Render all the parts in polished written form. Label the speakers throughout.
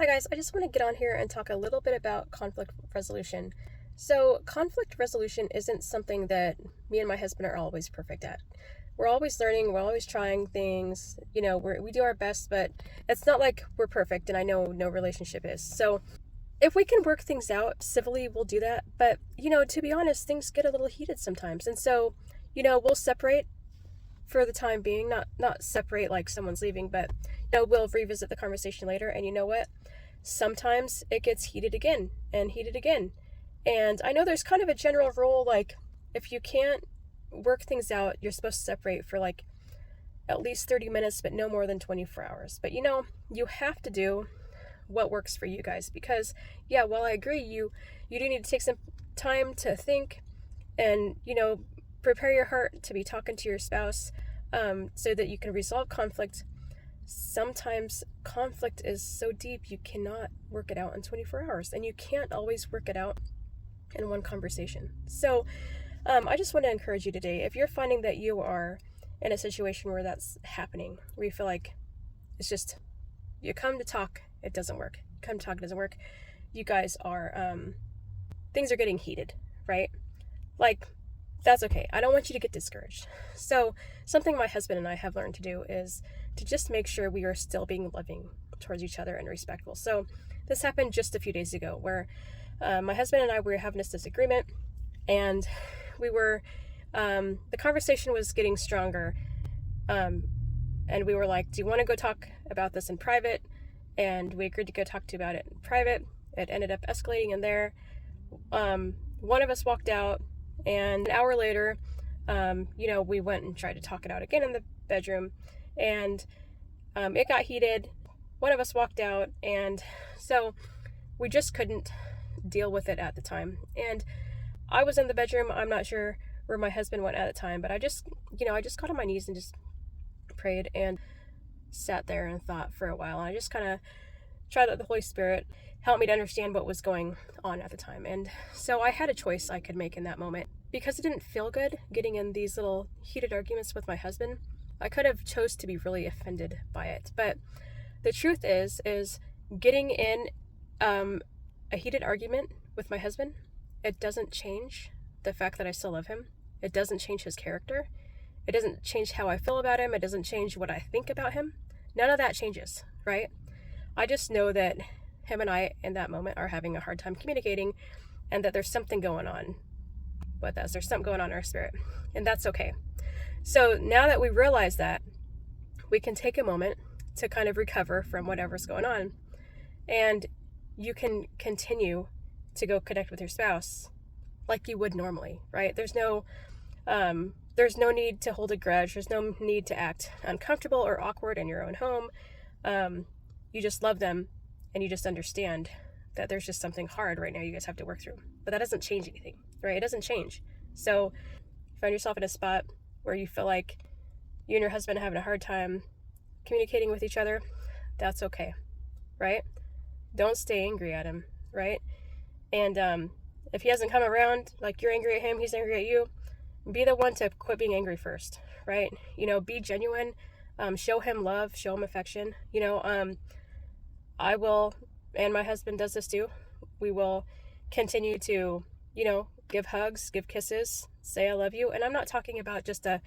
Speaker 1: Hi guys, I just want to get on here and talk a little bit about conflict resolution. So, conflict resolution isn't something that me and my husband are always perfect at. We're always learning, we're always trying things, we do our best, but it's not like we're perfect, and I know no relationship is. So, if we can work things out civilly, we'll do that. But, to be honest, things get a little heated sometimes. And so, we'll separate for the time being, not separate like someone's leaving, but we'll revisit the conversation later. And you know what? Sometimes it gets heated again and heated again. And I know there's kind of a general rule, like if you can't work things out, you're supposed to separate for like at least 30 minutes, but no more than 24 hours. But you have to do what works for you guys, because yeah, while I agree you do need to take some time to think and prepare your heart to be talking to your spouse, so that you can resolve conflict. Sometimes conflict is so deep you cannot work it out in 24 hours, and you can't always work it out in one conversation. So I just want to encourage you today, if you're finding that you are in a situation where that's happening, where you feel like it's just, you come to talk, it doesn't work. You come to talk, it doesn't work. You guys are, things are getting heated, right? Like, that's okay. I don't want you to get discouraged. So something my husband and I have learned to do is to just make sure we are still being loving towards each other and respectful. So this happened just a few days ago, where my husband and I were having this disagreement, and we were, the conversation was getting stronger, and we were like, do you want to go talk about this in private? And we agreed to go talk to about it in private. It ended up escalating in there. One of us walked out, and an hour later, we went and tried to talk it out again in the bedroom, and it got heated. One of us walked out, and so we just couldn't deal with it at the time. And I was in the bedroom. I'm not sure where my husband went at the time, but I just got on my knees and just prayed and sat there and thought for a while. And I just kind of tried that the Holy Spirit helped me to understand what was going on at the time. And so I had a choice I could make in that moment. Because it didn't feel good getting in these little heated arguments with my husband, I could have chose to be really offended by it. But the truth is getting in a heated argument with my husband, it doesn't change the fact that I still love him. It doesn't change his character. It doesn't change how I feel about him. It doesn't change what I think about him. None of that changes, right? I just know that him and I in that moment are having a hard time communicating, and that there's something going on with us. There's something going on in our spirit, and that's okay. So now that we realize that, we can take a moment to kind of recover from whatever's going on, and you can continue to go connect with your spouse like you would normally, right? There's no need to hold a grudge. There's no need to act uncomfortable or awkward in your own home. You just love them, and you just understand that there's just something hard right now you guys have to work through. But that doesn't change anything, right? It doesn't change. So if you find yourself in a spot where you feel like you and your husband are having a hard time communicating with each other, that's okay, right? Don't stay angry at him, right? And if he hasn't come around, like you're angry at him, he's angry at you, be the one to quit being angry first, right? Be genuine, show him love, show him affection. I will, and my husband does this too, we will continue to, give hugs, give kisses, say I love you. And I'm not talking about just a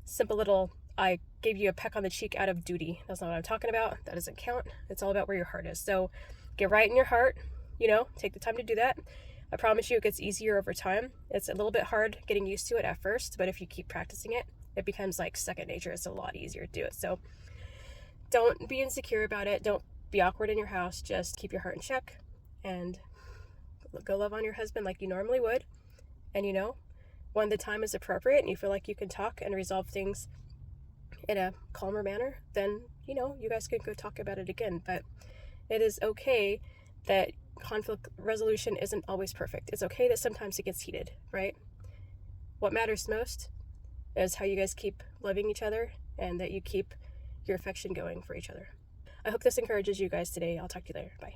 Speaker 1: simple little, I gave you a peck on the cheek out of duty. That's not what I'm talking about. That doesn't count. It's all about where your heart is. So get right in your heart, take the time to do that. I promise you it gets easier over time. It's a little bit hard getting used to it at first, but if you keep practicing it, it becomes like second nature. It's a lot easier to do it. So don't be insecure about it. Don't be awkward in your house. Just keep your heart in check and go love on your husband like you normally would. And when the time is appropriate and you feel like you can talk and resolve things in a calmer manner, then you guys can go talk about it again. But it is okay that conflict resolution isn't always perfect. It's okay that sometimes it gets heated, right? What matters most is how you guys keep loving each other, and that you keep your affection going for each other. I hope this encourages you guys today. I'll talk to you later. Bye.